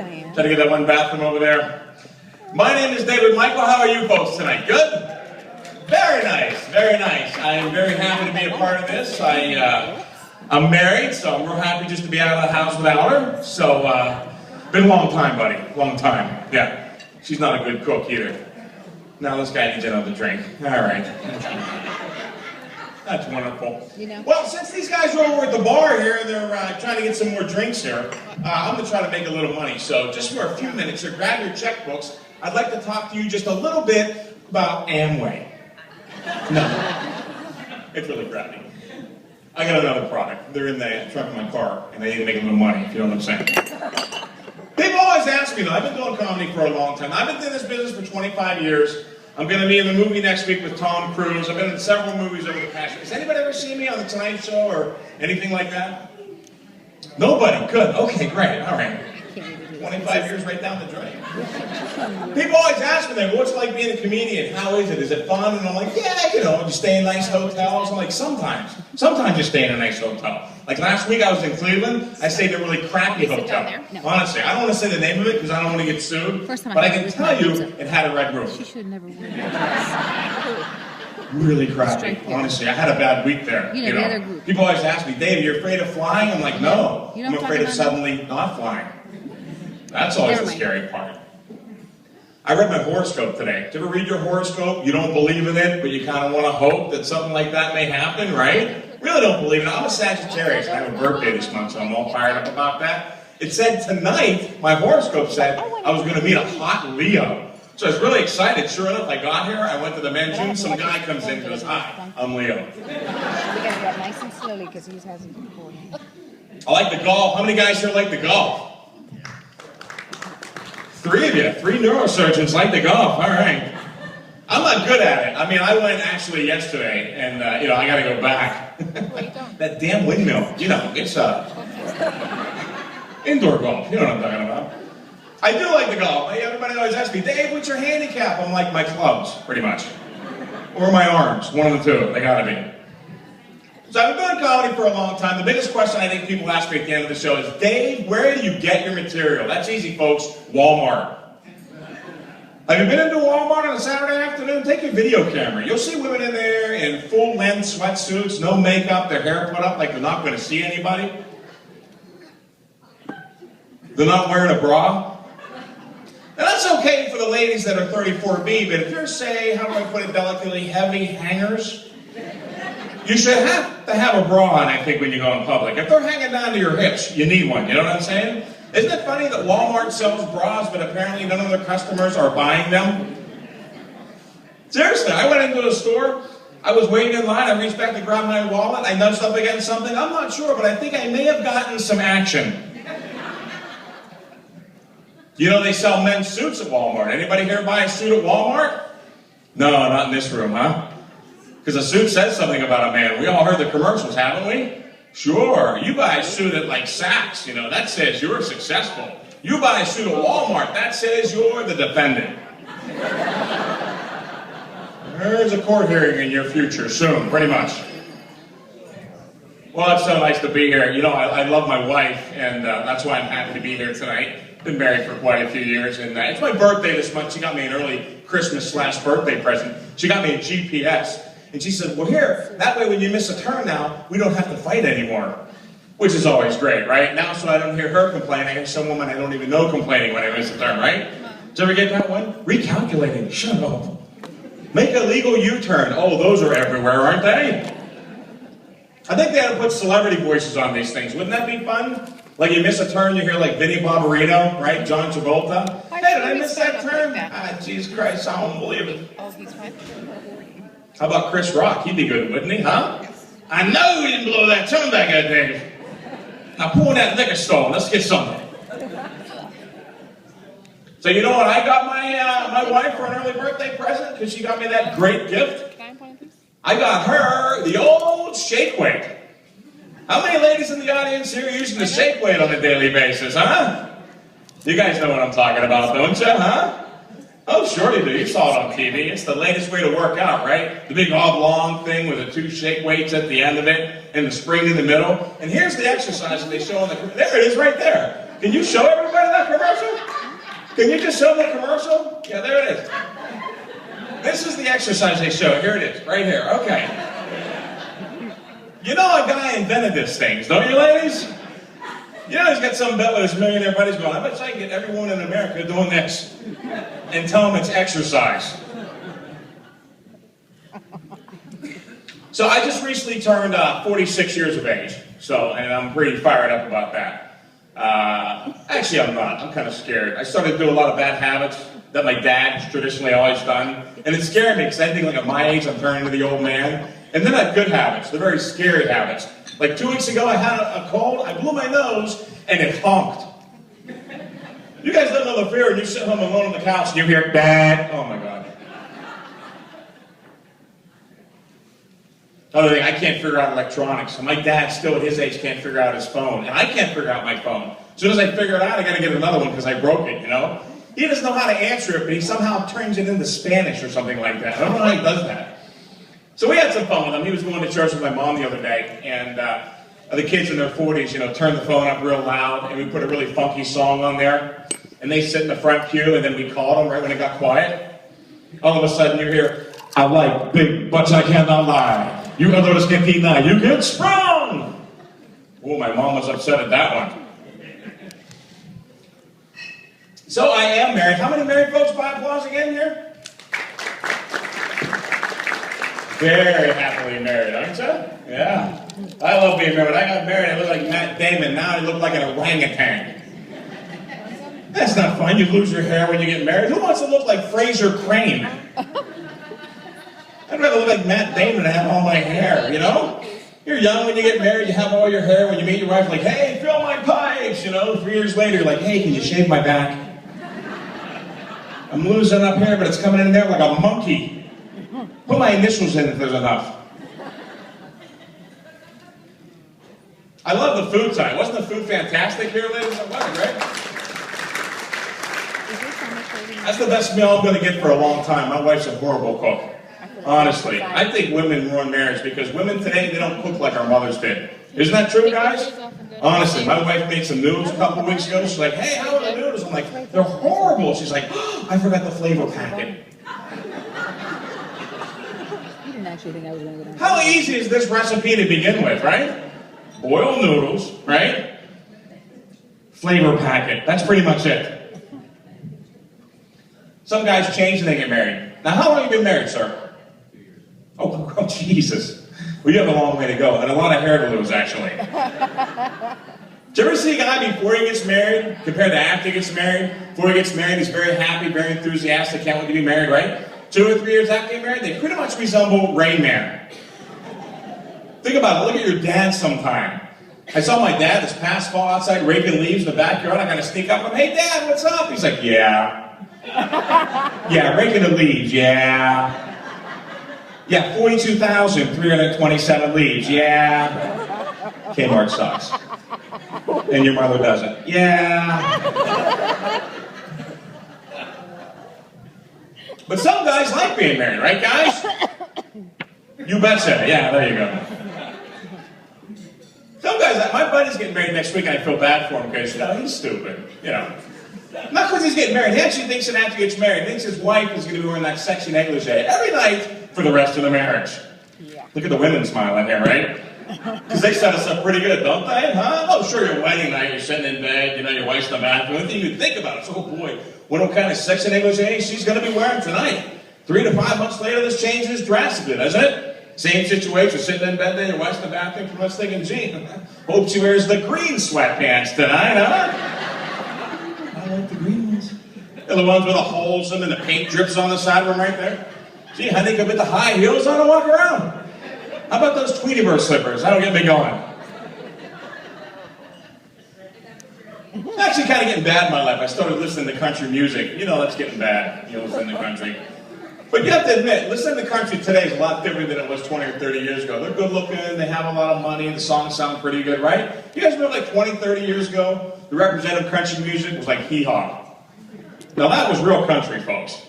Diane. Try to get that one bathroom over there. My name is David Michael. How are you folks tonight? Good? Very nice, very nice. I am very happy to be a part of this. I'm married, so I'm real happy just to be out of the house without her. So, been a long time, buddy. Long time. Yeah. She's not a good cook either. Now this guy needs another drink. All right. That's wonderful. You know? Well, since these guys are over at the bar here, they're trying to get some more drinks here, I'm going to try to make a little money. So just for a few minutes here, grab your checkbooks. I'd like to talk to you just a little bit about Amway. No. It's really crappy. I got another product. They're in the trunk of my car, and they need to make a little money, if you know what I'm saying. People always ask me, though, I've been doing comedy for a long time. I've been in this business for 25 years. I'm going to be in the movie next week with Tom Cruise. I've been in several movies over the past year. Has anybody ever seen me on The Tonight Show or anything like that? Nobody? Good. Okay, great. All right. 25 years right down the drain. People always ask me, what's it like being a comedian? How is it? Is it fun? And I'm like, yeah, you know, you stay in nice hotels. I'm like, sometimes you stay in a nice hotel. Like last week I was in Cleveland. I stayed in a really crappy hotel. No. Honestly, I don't want to say the name of it because I don't want to get sued. But I can tell you it had a red roof. She should never wear that. Really crappy. Honestly, I had a bad week there. You know, the other group. People always ask me, Dave, you're afraid of flying? I'm like, no. I'm afraid of suddenly not flying. That's always the scary part. I read my horoscope today. Did you ever read your horoscope? You don't believe in it, but you kind of want to hope that something like that may happen, right? Really don't believe in it. I'm a Sagittarius. I have a birthday this month, so I'm all fired up about that. It said tonight, my horoscope said, I was going to meet a hot Leo. So I was really excited. Sure enough, I got here, I went to the men's room, some guy comes in and goes, hi, I'm Leo. We got to go nice and slowly because he hasn't recorded. I like the golf. How many guys here like the golf? 3 of you. 3 neurosurgeons like the golf. All right. I'm not good at it. I mean, I went actually yesterday, and, I got to go back. That damn windmill. It's indoor golf. You know what I'm talking about. I do like the golf. Everybody always asks me, Dave, what's your handicap? I'm like, my clubs, pretty much. Or my arms. One of the two. They got to be. So I've been doing comedy for a long time. The biggest question I think people ask me at the end of the show is, Dave, where do you get your material? That's easy, folks. Walmart. Have you been into Walmart on a Saturday afternoon? Take your video camera. You'll see women in there in full-length sweatsuits, no makeup, their hair put up like they're not going to see anybody. They're not wearing a bra. Now that's okay for the ladies that are 34B, but if you're, say, how do I put it delicately, heavy hangers, you should have to have a bra on, I think, when you go in public. If they're hanging down to your hips, you need one. You know what I'm saying? Isn't it funny that Walmart sells bras, but apparently none of their customers are buying them? Seriously, I went into a store. I was waiting in line. I reached back to grab my wallet. I nudged up against something. I'm not sure, but I think I may have gotten some action. They sell men's suits at Walmart. Anybody here buy a suit at Walmart? No, not in this room, huh? Because a suit says something about a man. We all heard the commercials, haven't we? Sure. You buy a suit at like Saks, that says you're successful. You buy a suit at Walmart, that says you're the defendant. There's a court hearing in your future soon, pretty much. Well, it's so nice to be here. I love my wife, and that's why I'm happy to be here tonight. Been married for quite a few years, and it's my birthday this month. She got me an early Christmas/birthday present. She got me a GPS. And she said, well, here, that way when you miss a turn now, we don't have to fight anymore. Which is always great, right? Now, so I don't hear her complaining, I hear some woman I don't even know complaining when I miss a turn, right? Did you ever get that one? Recalculating. Shut up. Make a legal U-turn. Oh, those are everywhere, aren't they? I think they ought to put celebrity voices on these things. Wouldn't that be fun? Like you miss a turn, you hear like Vinnie Barbarino, right? John Travolta. Hey, did I miss that turn? Jesus Christ, I don't believe it. Oh, he's fine. How about Chris Rock? He'd be good, wouldn't he, huh? Yes. I know we didn't blow that turn back at Dave. Now pull in that liquor store. Let's get something. So you know what I got my wife for an early birthday present? Because she got me that great gift. I got her the old shake weight. How many ladies in the audience here are using the shake weight on a daily basis, huh? You guys know what I'm talking about, don't you, huh? Oh, sure you do. You saw it on TV. It's the latest way to work out, right? The big oblong thing with the 2 shake weights at the end of it and the spring in the middle. And here's the exercise that they show on the... There it is right there. Can you show everybody that commercial? Can you just show the commercial? Yeah, there it is. This is the exercise they show. Here it is, right here. Okay. You know a guy invented this thing, don't you, ladies? You know he's got some bet with his millionaire buddies going, I bet I can get every woman in America doing this. And tell them it's exercise. So I just recently turned 46 years of age. And I'm pretty fired up about that. Actually, I'm not. I'm kind of scared. I started to do a lot of bad habits that my dad has traditionally always done. And it scared me because I think like at my age, I'm turning into the old man. And then I have good habits, the very scary habits. Like 2 weeks ago, I had a cold, I blew my nose, and it honked. You guys don't know the fear when you sit home alone on the couch and you hear bang. Oh my God. Other thing, I can't figure out electronics. And my dad still at his age can't figure out his phone. And I can't figure out my phone. As soon as I figure it out, I gotta get another one because I broke it, you know? He doesn't know how to answer it, but he somehow turns it into Spanish or something like that. I don't know how he does that. So we had some fun with him. He was going to church with my mom the other day, and the kids in their 40s, you know, turned the phone up real loud, and we put a really funky song on there, and they sit in the front pew, and then we called them right when it got quiet. All of a sudden you hear, I like big butts, I cannot lie. You others get denied, you get sprung! Oh, my mom was upset at that one. So I am married. How many married folks by applause again here? Very happily married, aren't you? Yeah. I love being married. I got married, I looked like Matt Damon. Now I look like an orangutan. That's not fun. You lose your hair when you get married. Who wants to look like Fraser Crane? I'd rather look like Matt Damon and have all my hair, you know? You're young when you get married, you have all your hair. When you meet your wife, like, hey, fill my pipes, you know? 3 years later, you're like, hey, can you shave my back? I'm losing up here, but it's coming in there like a monkey. Put my initials in if there's enough. I love the food tonight. Wasn't the food fantastic here, ladies? It was, right? That's the best meal I'm going to get for a long time. My wife's a horrible cook. Honestly. I think women ruin marriage because women today, they don't cook like our mothers did. Isn't that true, guys? Honestly, my wife made some noodles a couple weeks ago. She's like, hey, how are the noodles? I'm like, they're horrible. She's like, oh, I forgot the flavor packet. You didn't actually think I was going to go down. How easy is this recipe to begin with, right? Boiled noodles, right? Flavor packet. That's pretty much it. Some guys change and they get married. Now, how long have you been married, sir? Oh, Jesus. Well, you have a long way to go, and a lot of hair to lose, actually. Do you ever see a guy before he gets married compared to after he gets married? Before he gets married, he's very happy, very enthusiastic, can't wait to be married, right? 2 or 3 years after getting married, they pretty much resemble Rain Man. Think about it. Look at your dad sometime. I saw my dad this past fall outside raking leaves in the backyard. I got to sneak up and, hey, Dad, what's up? He's like, yeah. Yeah, raking the leaves, yeah. Yeah, 42,327 leaves, yeah. Kmart sucks. And your mother doesn't. Yeah. But some guys like being married, right, guys? You betcha. Yeah, there you go. Some guys, my buddy's getting married next week, and I feel bad for him because, you know, he's stupid, you know. Not because he's getting married. He actually thinks that after he gets married, he thinks his wife is going to be wearing that sexy negligee every night for the rest of the marriage. Yeah. Look at the women smiling here, right? Because they set us up pretty good, don't they? Huh? Oh, sure, your wedding night, you're sitting in bed, you know, your wife's in the bathroom. The only thing you think about is, oh boy, what kind of sexy negligee she's going to be wearing tonight. 3 to 5 months later, this changes drastically, doesn't it? Same situation, sitting in bed there, your wife's in the bathroom, from us thinking, gee, hope she wears the green sweatpants tonight, huh? I like the green ones. They're the ones with the holes in them and the paint drips on the side of them right there. Gee, honey, could put the high heels on and walk around. How about those Tweety Bird slippers? That'll get me going. It's actually kind of getting bad in my life. I started listening to country music. You know, that's getting bad, you know, listening to country. But you have to admit, listening to country today is a lot different than it was 20 or 30 years ago. They're good looking, they have a lot of money, and the songs sound pretty good, right? You guys remember like 20, 30 years ago, the representative country music was like hee-haw. Now that was real country, folks.